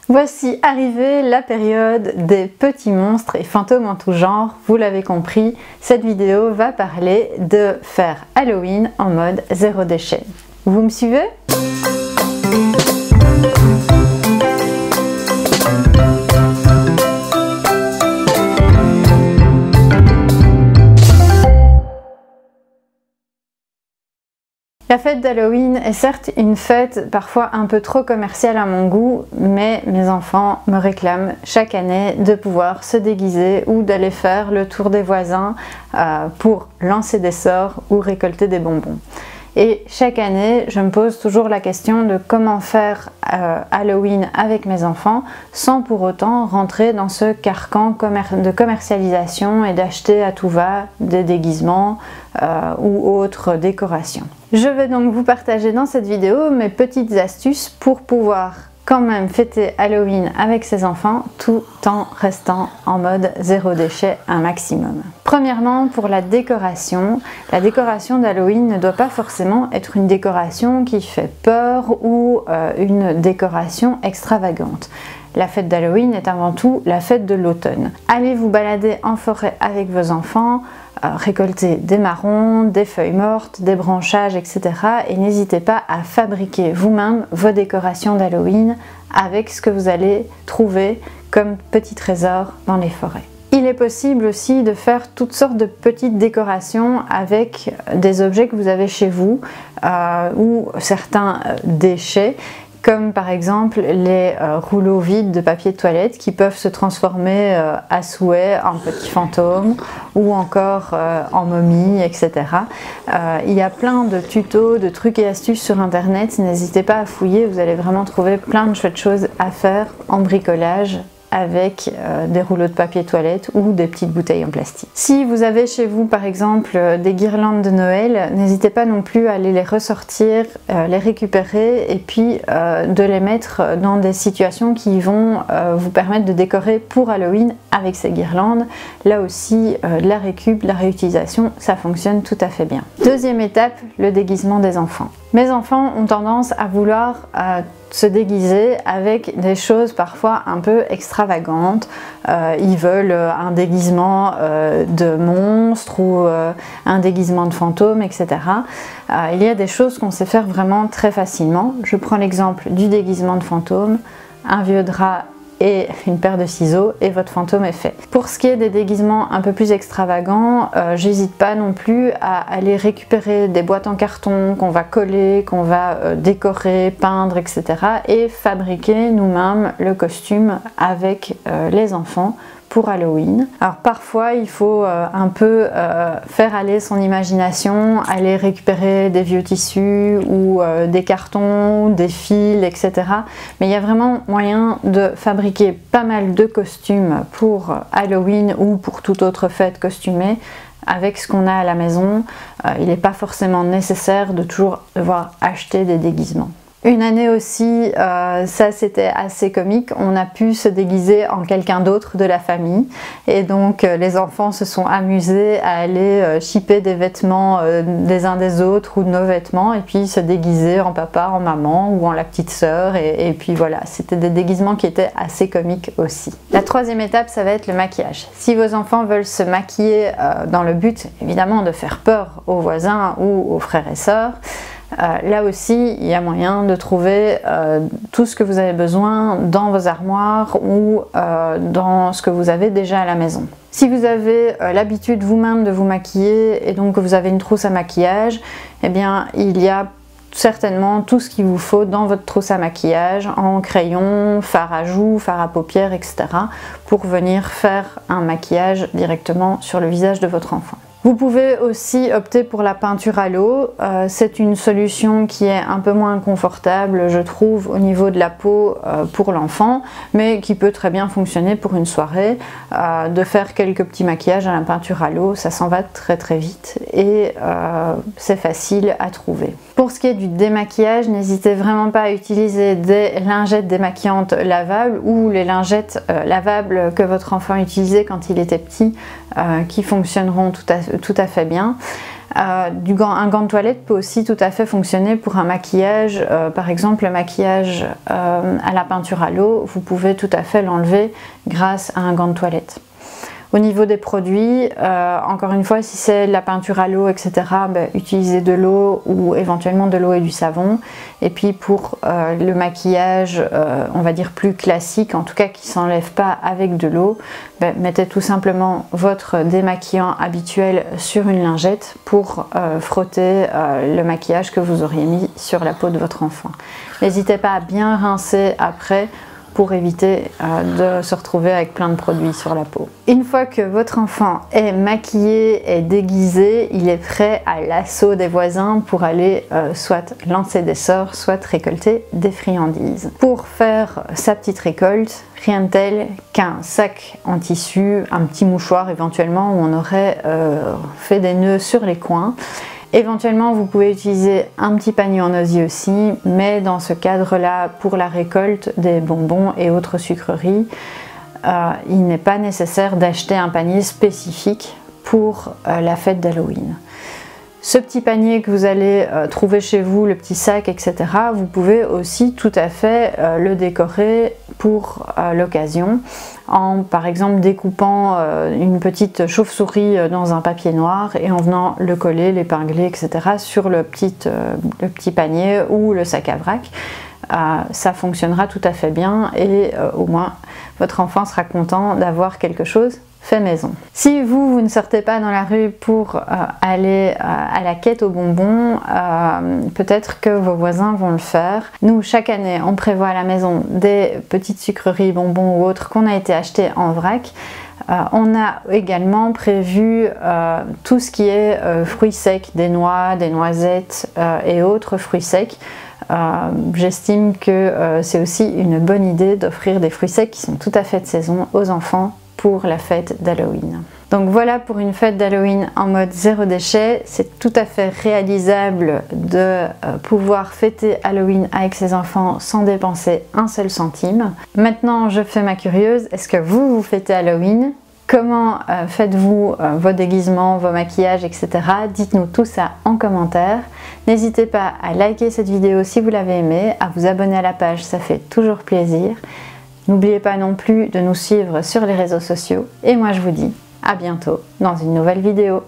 Voici arrivée la période des petits monstres et fantômes en tout genre. Vous l'avez compris, cette vidéo va parler de faire Halloween en mode zéro déchet. Vous me suivez ? La fête d'Halloween est certes une fête parfois un peu trop commerciale à mon goût, mais mes enfants me réclament chaque année de pouvoir se déguiser ou d'aller faire le tour des voisins pour lancer des sorts ou récolter des bonbons. Et chaque année, je me pose toujours la question de comment faire Halloween avec mes enfants sans pour autant rentrer dans ce carcan de commercialisation et d'acheter à tout va des déguisements ou autres décorations. Je vais donc vous partager dans cette vidéo mes petites astuces pour pouvoir quand même fêter Halloween avec ses enfants tout en restant en mode zéro déchet un maximum. Premièrement, pour la décoration d'Halloween ne doit pas forcément être une décoration qui fait peur ou une décoration extravagante. La fête d'Halloween est avant tout la fête de l'automne. Allez vous balader en forêt avec vos enfants, récolter des marrons, des feuilles mortes, des branchages, etc. Et n'hésitez pas à fabriquer vous-même vos décorations d'Halloween avec ce que vous allez trouver comme petits trésors dans les forêts. Il est possible aussi de faire toutes sortes de petites décorations avec des objets que vous avez chez vous ou certains déchets, comme par exemple les rouleaux vides de papier de toilette qui peuvent se transformer à souhait en petits fantômes ou encore en momies, etc. Il y a plein de tutos, de trucs et astuces sur internet, n'hésitez pas à fouiller, vous allez vraiment trouver plein de chouettes choses à faire en bricolage avec des rouleaux de papier toilette ou des petites bouteilles en plastique. Si vous avez chez vous par exemple des guirlandes de Noël, n'hésitez pas non plus à aller les ressortir, les récupérer et puis de les mettre dans des situations qui vont vous permettre de décorer pour Halloween avec ces guirlandes. Là aussi, la récup, la réutilisation, ça fonctionne tout à fait bien. Deuxième étape, le déguisement des enfants. Mes enfants ont tendance à vouloir se déguiser avec des choses parfois un peu extravagantes. Ils veulent un déguisement de monstre ou un déguisement de fantôme, etc. Il y a des choses qu'on sait faire vraiment très facilement. Je prends l'exemple du déguisement de fantôme, un vieux drap et une paire de ciseaux et votre fantôme est fait. Pour ce qui est des déguisements un peu plus extravagants, j'hésite pas non plus à aller récupérer des boîtes en carton qu'on va coller, qu'on va décorer, peindre, etc. et fabriquer nous-mêmes le costume avec les enfants pour Halloween. Alors parfois il faut un peu faire aller son imagination, aller récupérer des vieux tissus ou des cartons, des fils, etc. Mais il y a vraiment moyen de fabriquer pas mal de costumes pour Halloween ou pour toute autre fête costumée avec ce qu'on a à la maison. Il n'est pas forcément nécessaire de toujours devoir acheter des déguisements. Une année aussi, ça c'était assez comique, on a pu se déguiser en quelqu'un d'autre de la famille et donc les enfants se sont amusés à aller shipper des vêtements des uns des autres ou de nos vêtements et puis se déguiser en papa, en maman ou en la petite sœur et puis voilà, c'était des déguisements qui étaient assez comiques aussi. La troisième étape, ça va être le maquillage. Si vos enfants veulent se maquiller dans le but évidemment de faire peur aux voisins ou aux frères et sœurs, là aussi, il y a moyen de trouver tout ce que vous avez besoin dans vos armoires ou dans ce que vous avez déjà à la maison. Si vous avez l'habitude vous-même de vous maquiller et donc que vous avez une trousse à maquillage, eh bien il y a certainement tout ce qu'il vous faut dans votre trousse à maquillage en crayon, fard à joues, fard à paupières, etc. pour venir faire un maquillage directement sur le visage de votre enfant. Vous pouvez aussi opter pour la peinture à l'eau, c'est une solution qui est un peu moins confortable je trouve au niveau de la peau pour l'enfant, mais qui peut très bien fonctionner pour une soirée. De faire quelques petits maquillages à la peinture à l'eau, ça s'en va très très vite et c'est facile à trouver. Pour ce qui est du démaquillage, n'hésitez vraiment pas à utiliser des lingettes démaquillantes lavables ou les lingettes lavables que votre enfant utilisait quand il était petit, qui fonctionneront tout à fait bien. Un gant de toilette peut aussi tout à fait fonctionner pour un maquillage, par exemple le maquillage à la peinture à l'eau, vous pouvez tout à fait l'enlever grâce à un gant de toilette. Au niveau des produits, encore une fois, si c'est la peinture à l'eau, etc., utilisez de l'eau ou éventuellement de l'eau et du savon. Et puis pour le maquillage, on va dire plus classique, en tout cas qui ne s'enlève pas avec de l'eau, mettez tout simplement votre démaquillant habituel sur une lingette pour frotter le maquillage que vous auriez mis sur la peau de votre enfant. N'hésitez pas à bien rincer après, pour éviter de se retrouver avec plein de produits sur la peau. Une fois que votre enfant est maquillé et déguisé, il est prêt à l'assaut des voisins pour aller soit lancer des sorts, soit récolter des friandises. Pour faire sa petite récolte, rien de tel qu'un sac en tissu, un petit mouchoir éventuellement où on aurait fait des nœuds sur les coins. Éventuellement, vous pouvez utiliser un petit panier en osier aussi, mais dans ce cadre-là, pour la récolte des bonbons et autres sucreries, il n'est pas nécessaire d'acheter un panier spécifique pour la fête d'Halloween. Ce petit panier que vous allez trouver chez vous, le petit sac, etc., vous pouvez aussi tout à fait le décorer pour l'occasion, en par exemple découpant une petite chauve-souris dans un papier noir et en venant le coller, l'épingler, etc. sur le petit panier ou le sac à vrac. Ça fonctionnera tout à fait bien et au moins votre enfant sera content d'avoir quelque chose fait maison. Si vous ne sortez pas dans la rue pour aller à la quête aux bonbons, peut-être que vos voisins vont le faire. Nous, chaque année, on prévoit à la maison des petites sucreries, bonbons ou autres qu'on a été achetés en vrac. On a également prévu tout ce qui est fruits secs, des noix, des noisettes et autres fruits secs. J'estime que c'est aussi une bonne idée d'offrir des fruits secs qui sont tout à fait de saison aux enfants pour la fête d'Halloween. Donc voilà pour une fête d'Halloween en mode zéro déchet. C'est tout à fait réalisable de pouvoir fêter Halloween avec ses enfants sans dépenser un seul centime. Maintenant, je fais ma curieuse. Est-ce que vous fêtez Halloween? Comment faites-vous vos déguisements, vos maquillages, etc. Dites-nous tout ça en commentaire. N'hésitez pas à liker cette vidéo si vous l'avez aimée, à vous abonner à la page, ça fait toujours plaisir. N'oubliez pas non plus de nous suivre sur les réseaux sociaux. Et moi je vous dis à bientôt dans une nouvelle vidéo.